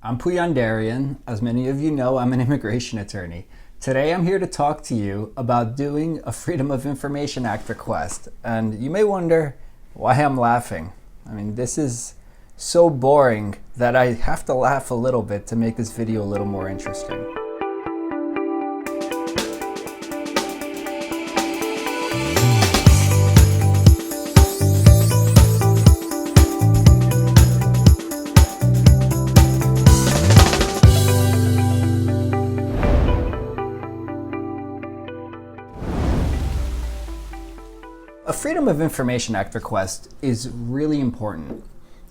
I'm Pouyan Darian. As many of you know, I'm an immigration attorney. Today I'm here to talk to you about doing a Freedom of Information Act request. And you may wonder why I'm laughing. I mean, this is so boring that I have to laugh a little bit to make this video a little more interesting. A Freedom of Information Act request is really important,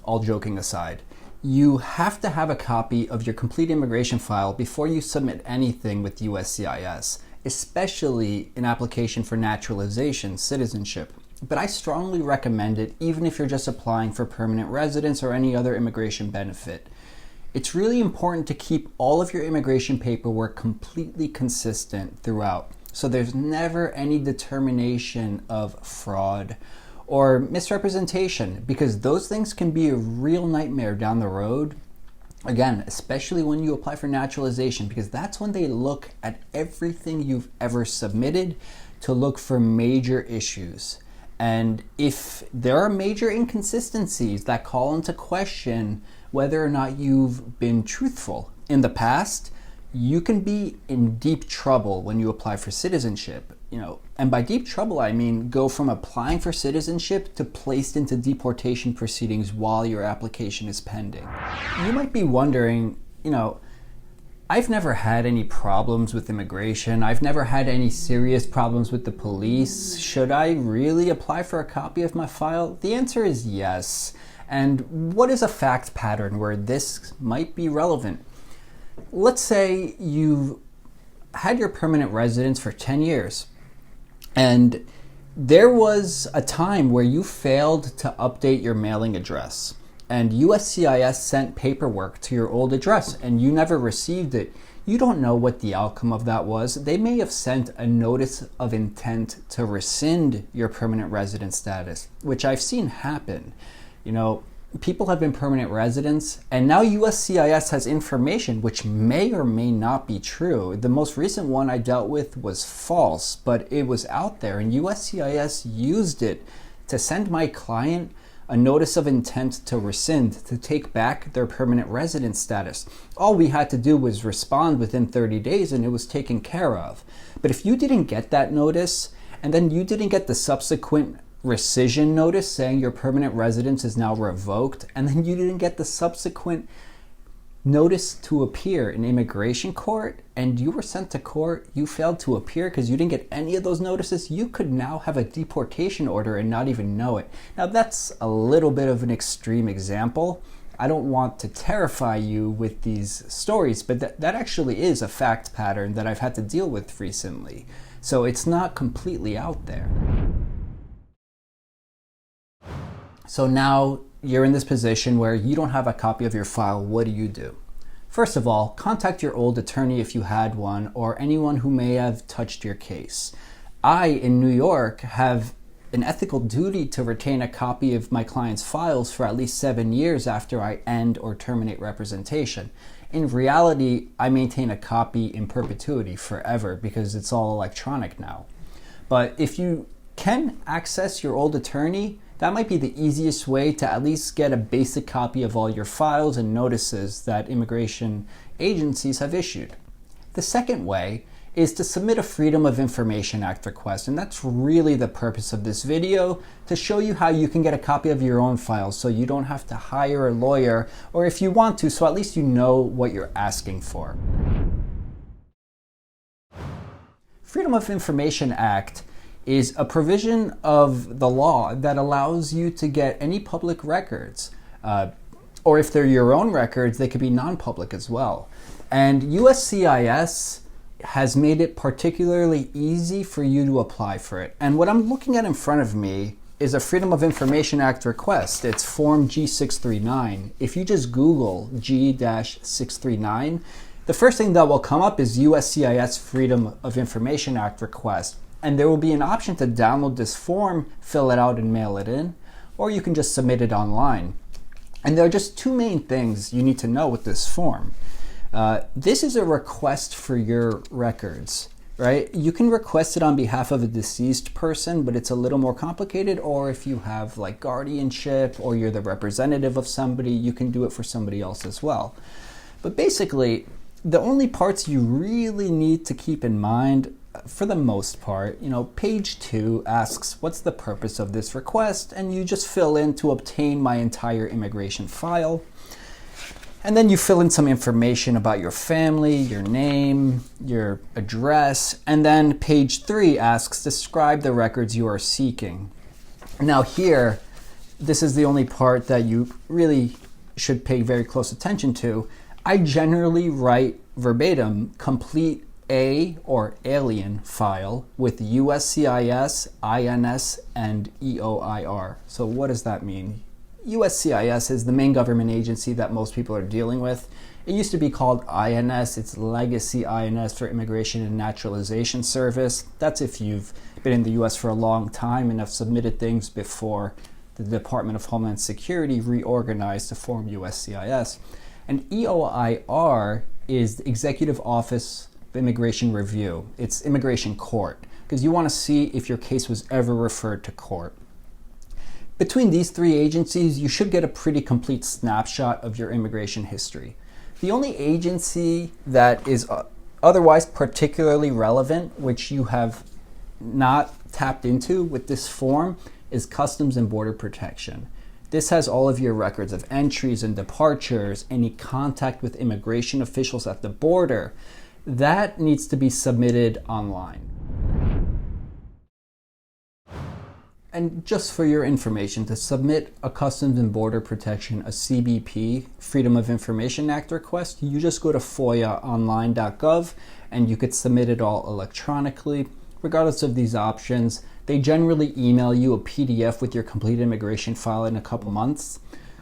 all joking aside. You have to have a copy of your complete immigration file before you submit anything with USCIS, especially an application for naturalization, citizenship. But I strongly recommend it even if you're just applying for permanent residence or any other immigration benefit. It's really important to keep all of your immigration paperwork completely consistent throughout, so there's never any determination of fraud or misrepresentation, because those things can be a real nightmare down the road. Again, especially when you apply for naturalization, because that's when they look at everything you've ever submitted to look for major issues. And if there are major inconsistencies that call into question whether or not you've been truthful in the past, you can be in deep trouble when you apply for citizenship. And by deep trouble, I mean go from applying for citizenship to placed into deportation proceedings while your application is pending. You might be wondering, I've never had any problems with immigration. I've never had any serious problems with the police. Should I really apply for a copy of my file? The answer is yes. And what is a fact pattern where this might be relevant? Let's say you've had your permanent residence for 10 years and there was a time where you failed to update your mailing address and USCIS sent paperwork to your old address and you never received it. You don't know what the outcome of that was. They may have sent a notice of intent to rescind your permanent resident status, which I've seen happen. People have been permanent residents, and now USCIS has information which may or may not be true. The most recent one I dealt with was false, but it was out there, and USCIS used it to send my client a notice of intent to rescind, to take back their permanent resident status. All we had to do was respond within 30 days, and it was taken care of. But if you didn't get that notice, and then you didn't get the subsequent rescission notice saying your permanent residence is now revoked, and then you didn't get the subsequent notice to appear in immigration court, and you were sent to court, you failed to appear because you didn't get any of those notices, you could now have a deportation order and not even know it. Now that's a little bit of an extreme example. I don't want to terrify you with these stories, but that actually is a fact pattern that I've had to deal with recently. So it's not completely out there. So now you're in this position where you don't have a copy of your file. What do? First of all, contact your old attorney if you had one, or anyone who may have touched your case. I, in New York, have an ethical duty to retain a copy of my client's files for at least 7 years after I end or terminate representation. In reality, I maintain a copy in perpetuity forever because it's all electronic now. But if you can access your old attorney, that might be the easiest way to at least get a basic copy of all your files and notices that immigration agencies have issued. The second way is to submit a Freedom of Information Act request, and that's really the purpose of this video, to show you how you can get a copy of your own files so you don't have to hire a lawyer, or if you want to, so at least you know what you're asking for. Freedom of Information Act is a provision of the law that allows you to get any public records, or if they're your own records, they could be non-public as well. And USCIS has made it particularly easy for you to apply for it. And what I'm looking at in front of me is a Freedom of Information Act request. It's Form G639. If you just Google G-639, the first thing that will come up is USCIS Freedom of Information Act request. And there will be an option to download this form, fill it out and mail it in, or you can just submit it online. And there are just two main things you need to know with this form. This is a request for your records, right? You can request it on behalf of a deceased person, but it's a little more complicated. Or if you have like guardianship or you're the representative of somebody, you can do it for somebody else as well. But basically, the only parts you really need to keep in mind, for the most part, page 2 asks, what's the purpose of this request? And you just fill in to obtain my entire immigration file. And then you fill in some information about your family, your name, your address. And then page 3 asks, describe the records you are seeking. Now here, this is the only part that you really should pay very close attention to. I generally write verbatim, complete A or alien file with USCIS, INS, and EOIR. So what does that mean? USCIS is the main government agency that most people are dealing with. It used to be called INS. It's Legacy INS for Immigration and Naturalization Service. That's if you've been in the US for a long time and have submitted things before the Department of Homeland Security reorganized to form USCIS. And EOIR is the Executive Office of Immigration Review. It's immigration court, because you want to see if your case was ever referred to court. Between these three agencies, you should get a pretty complete snapshot of your immigration history. The only agency that is otherwise particularly relevant, which you have not tapped into with this form, is Customs and Border Protection. This has all of your records of entries and departures, any contact with immigration officials at the border. That needs to be submitted online. And just for your information, to submit a Customs and Border Protection, a CBP, Freedom of Information Act request, you just go to FOIAonline.gov and you could submit it all electronically. Regardless of these options, they generally email you a PDF with your complete immigration file in a couple months.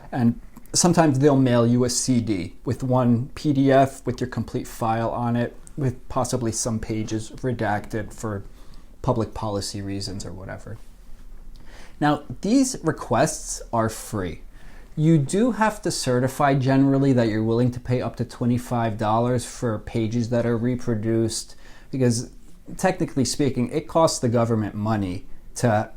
And sometimes they'll mail you a CD with one PDF with your complete file on it, with possibly some pages redacted for public policy reasons or whatever. Now, these requests are free. You do have to certify generally that you're willing to pay up to $25 for pages that are reproduced, because technically speaking, it costs the government money to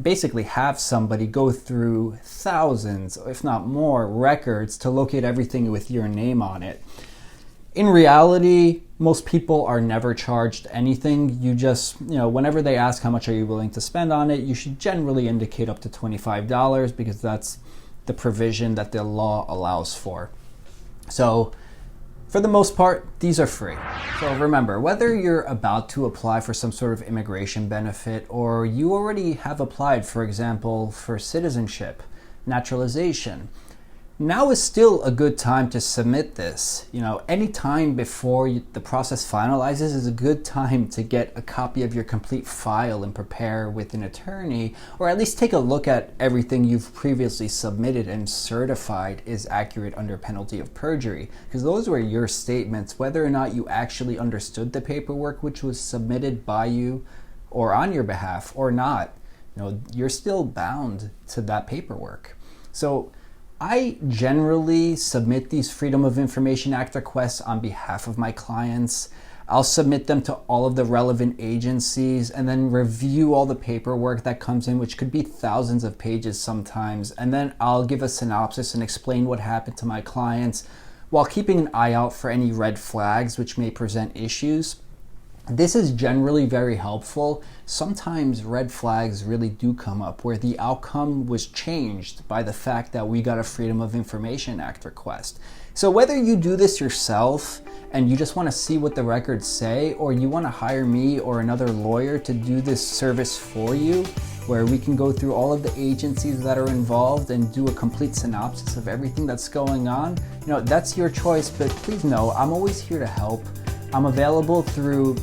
basically have somebody go through thousands, if not more, records to locate everything with your name on it. In reality, most people are never charged anything. You just, whenever they ask how much are you willing to spend on it, you should generally indicate up to $25 because that's the provision that the law allows for. So for the most part, these are free. So remember, whether you're about to apply for some sort of immigration benefit or you already have applied, for example, for citizenship, naturalization, now is still a good time to submit this. Any time before the process finalizes is a good time to get a copy of your complete file and prepare with an attorney, or at least take a look at everything you've previously submitted and certified is accurate under penalty of perjury, because those were your statements, whether or not you actually understood the paperwork which was submitted by you or on your behalf or not. You're still bound to that paperwork. So I generally submit these Freedom of Information Act requests on behalf of my clients. I'll submit them to all of the relevant agencies and then review all the paperwork that comes in, which could be thousands of pages sometimes. And then I'll give a synopsis and explain what happened to my clients while keeping an eye out for any red flags which may present issues. This is generally very helpful. Sometimes red flags really do come up where the outcome was changed by the fact that we got a Freedom of Information Act request. So whether you do this yourself and you just want to see what the records say, or you want to hire me or another lawyer to do this service for you, where we can go through all of the agencies that are involved and do a complete synopsis of everything that's going on, that's your choice. But please know, I'm always here to help. I'm available through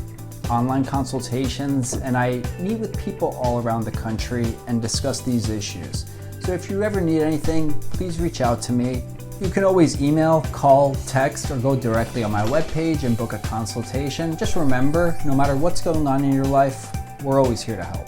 online consultations, and I meet with people all around the country and discuss these issues. So if you ever need anything, please reach out to me. You can always email, call, text, or go directly on my webpage and book a consultation. Just remember, no matter what's going on in your life, we're always here to help.